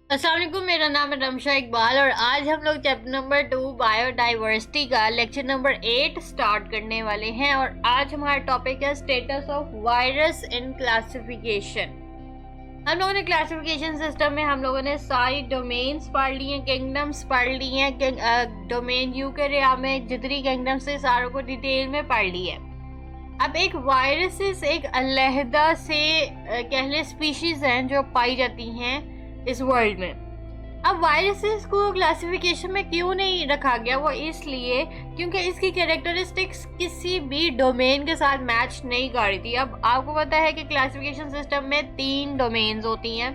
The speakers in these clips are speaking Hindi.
अस्सलाम वालेकुम, मेरा नाम है रमशा इकबाल और आज हम लोग चैप्टर नंबर 2 बायोडाइवर्सिटी का लेक्चर नंबर 8 स्टार्ट करने वाले हैं। और आज हमारा टॉपिक है status of virus in classification. हम लोगों ने क्लासिफिकेशन सिस्टम में हम लोगों ने सारी डोमेन्स पढ़ ली हैं, किंगडम्स पढ़ ली हैं। डोमेन यूकेरिया में जितनी किंगडम्स से सारों को डिटेल में पढ़ ली है। अब एक वायरसेस एक अलहदा से कह लें स्पीशीज हैं जो पाई जाती हैं इस वर्ल्ड में। अब वायरसेस को क्लासिफिकेशन में क्यों नहीं रखा गया, वो इसलिए क्योंकि इसकी कैरेक्टरिस्टिक्स किसी भी डोमेन के साथ मैच नहीं कर रही थी। अब आपको पता है कि क्लासिफिकेशन सिस्टम में 3 डोमेन्स होती हैं,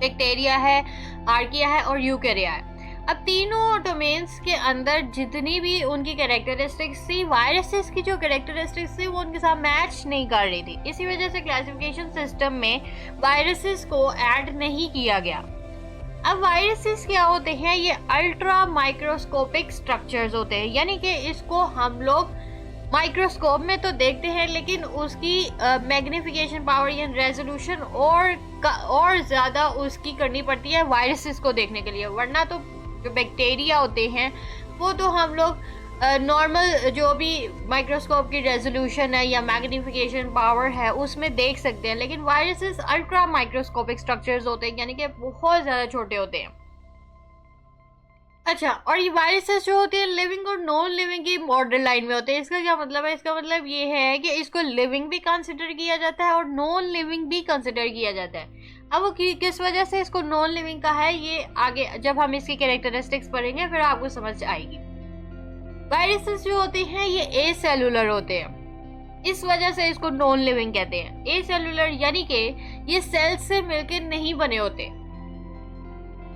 बैक्टीरिया है, आर्किया है और यूकेरिया है। अब तीनों डोमेन्स के अंदर जितनी भी उनकी कैरेक्टरिस्टिक्स थी, वायरसेस की जो कैरेक्टरिस्टिक्स थी वो उनके साथ मैच नहीं कर रही थी। इसी वजह से क्लासिफिकेशन सिस्टम में वायरसेस को ऐड नहीं किया गया। अब वायरसेस क्या होते हैं? ये अल्ट्रा माइक्रोस्कोपिक स्ट्रक्चर्स होते हैं, यानी कि इसको हम लोग माइक्रोस्कोप में तो देखते हैं लेकिन उसकी मैग्निफिकेशन पावर या रेजोल्यूशन और ज़्यादा उसकी करनी पड़ती है वायरसेस को देखने के लिए। वरना तो जो बैक्टीरिया होते हैं वो तो हम लोग नॉर्मल जो भी माइक्रोस्कोप की रेजोल्यूशन है या मैग्निफिकेशन पावर है उसमें देख सकते हैं, लेकिन वायरसेस अल्ट्रा माइक्रोस्कोपिक स्ट्रक्चर्स होते हैं, यानी कि बहुत ज़्यादा छोटे होते हैं। अच्छा, और ये वायरसेस जो होती है लिविंग और नॉन लिविंग की बॉर्डर लाइन में होते हैं। इसका क्या मतलब है? इसका मतलब ये है कि इसको लिविंग भी कंसिडर किया जाता है और नॉन लिविंग भी कंसिडर किया जाता है। अब वो किस वजह से इसको नॉन लिविंग का है, ये आगे जब हम इसकी कैरेक्टरिस्टिक्स पढ़ेंगे फिर आपको समझ आएगी। वायरसेस जो होते हैं ये ए सेलुलर होते हैं, इस वजह से इसको नॉन लिविंग कहते हैं। ए सेलुलर यानी कि ये सेल से मिलकर नहीं बने होते।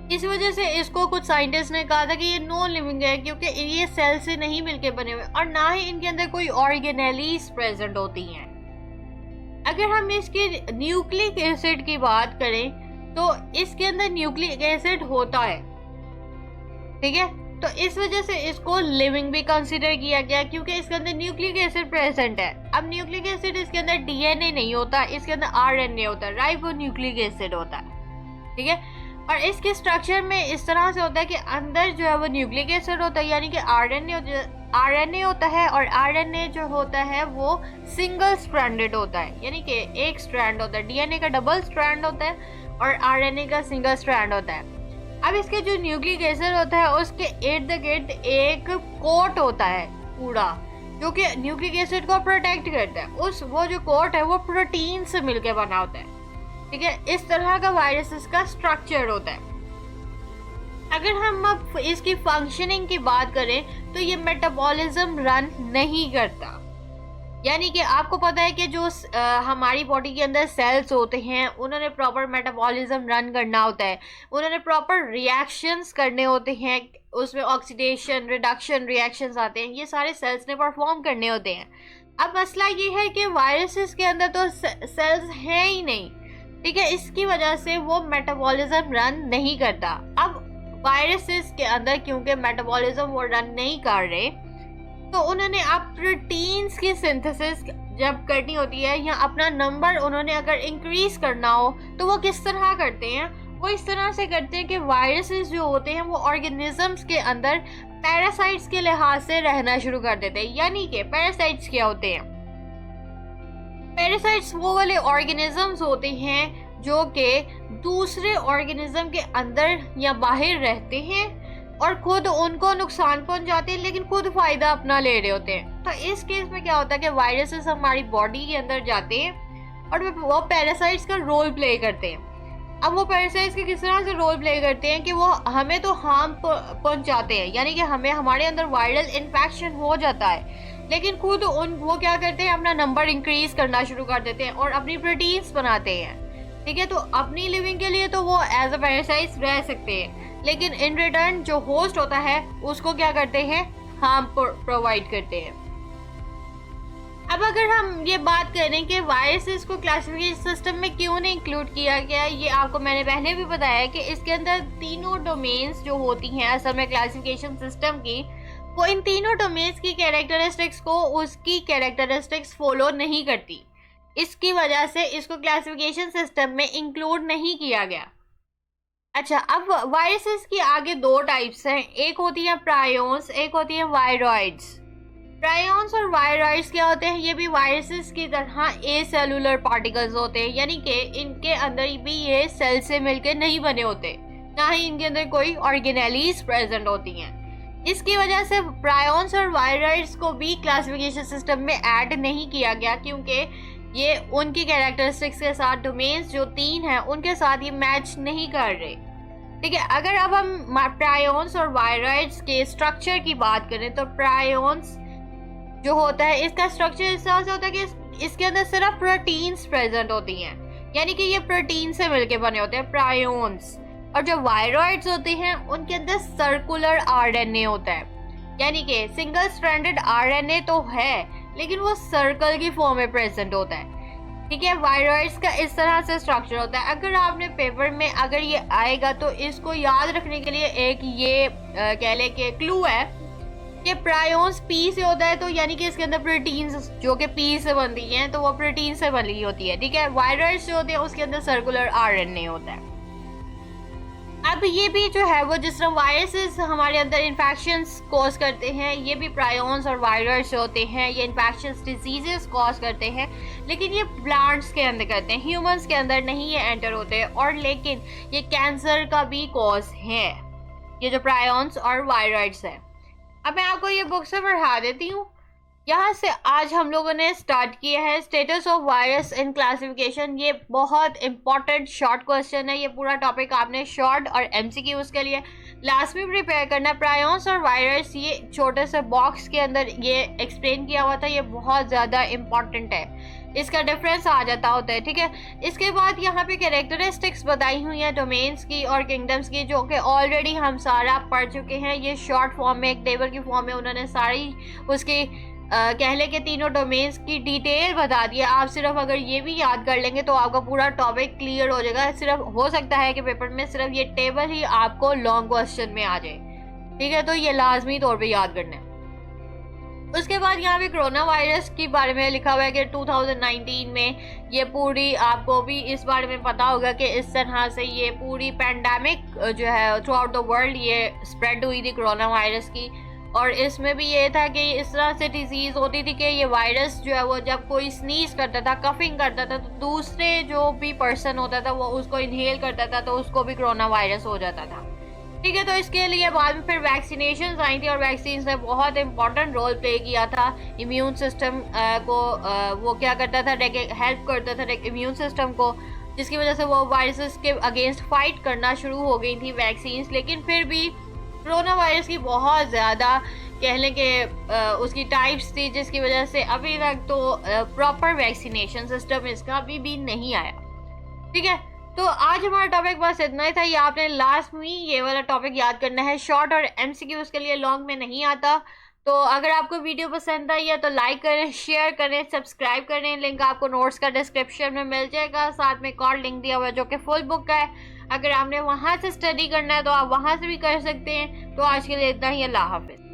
इस वजह से इसको कुछ साइंटिस्ट ने कहा था कि ये नॉन लिविंग है, क्योंकि ये सेल से नहीं मिलके बने हुए और ना ही इनके अंदर कोई ऑर्गेनेलीज प्रेजेंट होती हैं। अगर हम इसके न्यूक्लिक एसिड की बात करें तो इसके अंदर न्यूक्लिक एसिड होता है, ठीक है। तो इस वजह से इसको लिविंग भी कंसीडर किया गया, क्योंकि इसके अंदर न्यूक्लिक एसिड प्रेजेंट है। अब न्यूक्लिक एसिड इसके अंदर डीएनए नहीं होता, इसके अंदर आरएनए होता है, राइबो न्यूक्लिक एसिड होता है, ठीक है। और इसके स्ट्रक्चर में इस तरह से होता है कि अंदर जो है वो न्यूक्लिक एसिड होता है, यानी कि आरएनए होता है, और आरएनए जो होता है वो सिंगल स्ट्रैंडेड होता है, यानी कि एक स्ट्रैंड होता है। डीएनए का डबल स्ट्रैंड होता है और आरएनए का सिंगल स्ट्रैंड होता है। अब इसके जो न्यूक्लिक एसिड होता है उसके इर्द गिर्द एक कोट होता है पूरा, जो कि न्यूक्लिक एसिड को प्रोटेक्ट करता है। वो जो कोट है वो प्रोटीन से मिलकर बना होता है, ठीक है। इस तरह का वायरसेस का स्ट्रक्चर होता है। अगर हम अब इसकी फंक्शनिंग की बात करें तो ये मेटाबॉलिज्म रन नहीं करता, यानी कि आपको पता है कि जो हमारी बॉडी के अंदर सेल्स होते हैं उन्होंने प्रॉपर मेटाबॉलिज्म रन करना होता है, उन्होंने प्रॉपर रिएक्शंस करने होते हैं, उसमें ऑक्सीडेशन रिडक्शन रिएक्शंस आते हैं, ये सारे सेल्स ने परफॉर्म करने होते हैं। अब मसला ये है कि वायरसेस के अंदर तो सेल्स हैं ही नहीं, ठीक है, इसकी वजह से वो मेटाबॉलिज्म रन नहीं करता। अब वायरसेस के अंदर क्योंकि मेटाबॉलिज्म वो रन नहीं कर रहे, तो उन्होंने अब प्रोटीन्स की सिंथेसिस जब करनी होती है या अपना नंबर उन्होंने अगर इंक्रीज करना हो तो वो किस तरह करते हैं? वो इस तरह से करते हैं कि वायरसेस जो होते हैं वो ऑर्गेनिजम्स के अंदर पैरासाइट्स के लिहाज से रहना शुरू कर देते हैं। यानी कि पैरासाइट्स क्या होते हैं? पैरासाइट्स वो वाले ऑर्गेनिजम्स होते हैं जो कि दूसरे ऑर्गेनिज्म के अंदर या बाहर रहते हैं और खुद उनको नुकसान पहुंचाते हैं, लेकिन खुद फायदा अपना ले रहे होते हैं। तो इस केस में क्या होता है कि वायरसेस हमारी बॉडी के अंदर जाते हैं और वो पैरासाइट्स का रोल प्ले करते हैं। अब वो पैरासाइट्स के किस तरह से रोल प्ले करते हैं कि वो हमें तो हार्म पहुंचाते हैं, यानी कि हमारे अंदर वायरल इन्फेक्शन हो जाता है, लेकिन खुद वो क्या करते हैं? अपना नंबर इंक्रीज करना शुरू कर देते हैं और अपनी प्रोटीन्स बनाते हैं, ठीक है। तो अपनी लिविंग के लिए तो वो एज अ पैरासाइट्स रह सकते हैं, लेकिन इन रिटर्न जो होस्ट होता है उसको क्या करते हैं? हार्म प्रोवाइड करते हैं। अब अगर हम ये बात करें कि वायरसेस को क्लासिफिकेशन सिस्टम में क्यों नहीं इंक्लूड किया गया, ये आपको मैंने पहले भी बताया कि इसके अंदर तीनों डोमेन्स जो होती हैं असल में क्लासिफिकेशन सिस्टम की, वो इन तीनों डोमेन्स की कैरेक्टरिस्टिक्स को उसकी कैरेक्टरिस्टिक्स फॉलो नहीं करती। इसकी वजह से इसको क्लासिफिकेशन सिस्टम में इंक्लूड नहीं किया गया। अच्छा, अब वायरसेस की आगे दो टाइप्स हैं, एक होती है प्रायोन्स, एक होती है वायरॉइड्स। प्रायोन्स और वायरॉइड्स क्या होते हैं? ये भी वायरसेस की तरह ए सेलुलर पार्टिकल्स होते हैं, यानी कि इनके अंदर भी ये सेल से मिलकर नहीं बने होते, ना ही इनके अंदर कोई ऑर्गेनेलीज प्रेजेंट होती हैं। इसकी वजह से प्रायोन्स और वायरॉइड्स को भी क्लासिफिकेशन सिस्टम में ऐड नहीं किया गया, क्योंकि ये उनकी कैरेक्टरिस्टिक्स के साथ, डोमेन्स जो 3 हैं उनके साथ ये मैच नहीं कर रहे। ठीक है, अगर अब हम प्रायोन्स और वायरॉइड्स के स्ट्रक्चर की बात करें तो प्रायोन्स जो होता है इसका स्ट्रक्चर इस तरह से होता है कि इसके अंदर सिर्फ प्रोटीन्स प्रेजेंट होती हैं, यानी कि ये प्रोटीन से मिलके बने होते हैं प्रायोन्स। और जो वायरॉइड्स होते हैं उनके अंदर सर्कुलर आरएनए होता है, यानी कि सिंगल स्ट्रैंडेड आरएनए तो है लेकिन वो सर्कल की फॉर्म में प्रेजेंट होता है। ठीक है, वायरॉइड्स का इस तरह से स्ट्रक्चर होता है। अगर आपने पेपर में अगर ये आएगा तो इसको याद रखने के लिए एक ये कह ले कि क्लू है कि प्रायोन्स पी से होता है, तो यानी कि इसके अंदर प्रोटीन्स जो कि पी से बनती हैं तो वो प्रोटीन से बनी होती है। ठीक है, वायरॉइड्स जो होते हैं उसके अंदर सर्कुलर आरएनए होता है। अब ये भी जो है वो जिस तरह वायरसेस हमारे अंदर इन्फेक्शंस कॉज करते हैं, ये भी प्रायोन्स और वायरस होते हैं, ये इन्फेक्शंस डिजीजेस कॉज करते हैं, लेकिन ये प्लांट्स के अंदर करते हैं, ह्यूमंस के अंदर नहीं ये एंटर होते हैं। और लेकिन ये कैंसर का भी कॉज है, ये जो प्रायोन्स और वायरस है। अब मैं आपको ये बुक से पढ़ा देती हूँ। यहाँ से आज हम लोगों ने स्टार्ट किया है status of virus in classification. ये बहुत इंपॉर्टेंट शॉर्ट क्वेश्चन है, ये पूरा टॉपिक आपने शॉर्ट और एमसीक्यूज के लिए लास्ट में प्रिपेयर करना। प्रायोन्स और वायरस ये छोटे से बॉक्स के अंदर ये एक्सप्लेन किया हुआ था, ये बहुत ज़्यादा इम्पॉर्टेंट है, इसका डिफरेंस आ जाता होता है। ठीक है, इसके बाद यहाँ पे कैरेक्टरिस्टिक्स बताई हुई हैं डोमेन्स की और किंगडम्स की, जो कि ऑलरेडी हम सारा पढ़ चुके हैं। ये शॉर्ट फॉर्म में एक टेबल की फॉर्म में उन्होंने सारी उसकी कह ले कि तीनों डोमेन्स की डिटेल बता दिया। आप सिर्फ अगर ये भी याद कर लेंगे तो आपका पूरा टॉपिक क्लियर हो जाएगा। सिर्फ हो सकता है कि पेपर में सिर्फ ये टेबल ही आपको लॉन्ग क्वेश्चन में आ जाए। ठीक है, तो ये लाजमी तौर पे याद करना है। उसके बाद यहाँ पे कोरोना वायरस के बारे में लिखा हुआ है कि 2019 में ये पूरी, आपको भी इस बारे में पता होगा कि इस तरह से ये पूरी पैंडेमिक जो है थ्रू आउट द वर्ल्ड ये स्प्रेड हुई थी कोरोना वायरस की। और इसमें भी ये था कि इस तरह से डिजीज़ होती थी कि ये वायरस जो है वो जब कोई स्नीज करता था, कफिंग करता था, तो दूसरे जो भी पर्सन होता था वो उसको इनहेल करता था तो उसको भी कोरोना वायरस हो जाता था। ठीक है, तो इसके लिए बाद में फिर वैक्सीनेशन आई थी और वैक्सीन ने बहुत इंपॉर्टेंट रोल प्ले किया था इम्यून सिस्टम को। वो क्या करता था, हेल्प करता था इम्यून सिस्टम को, जिसकी वजह से वो वायरसेस के अगेंस्ट फाइट करना शुरू हो गई थी वैक्सीन। लेकिन फिर भी कोरोना वायरस की बहुत ज़्यादा कह लें कि उसकी टाइप्स थी, जिसकी वजह से अभी तक तो प्रॉपर वैक्सीनेशन सिस्टम इसका अभी भी नहीं आया। ठीक है, तो आज हमारा टॉपिक बस इतना ही था। ये आपने लास्ट में ये वाला टॉपिक याद करना है, शॉर्ट और एमसीक्यूज के लिए लॉन्ग में नहीं आता। तो अगर आपको वीडियो पसंद आई है तो लाइक करें, शेयर करें, सब्सक्राइब करें। लिंक आपको नोट्स का डिस्क्रिप्शन में मिल जाएगा, साथ में एक और लिंक दिया हुआ है जो कि फुल बुक का है। अगर आपने वहाँ से स्टडी करना है तो आप वहाँ से भी कर सकते हैं। तो आज के लिए इतना ही, अल्लाह हाफिज़।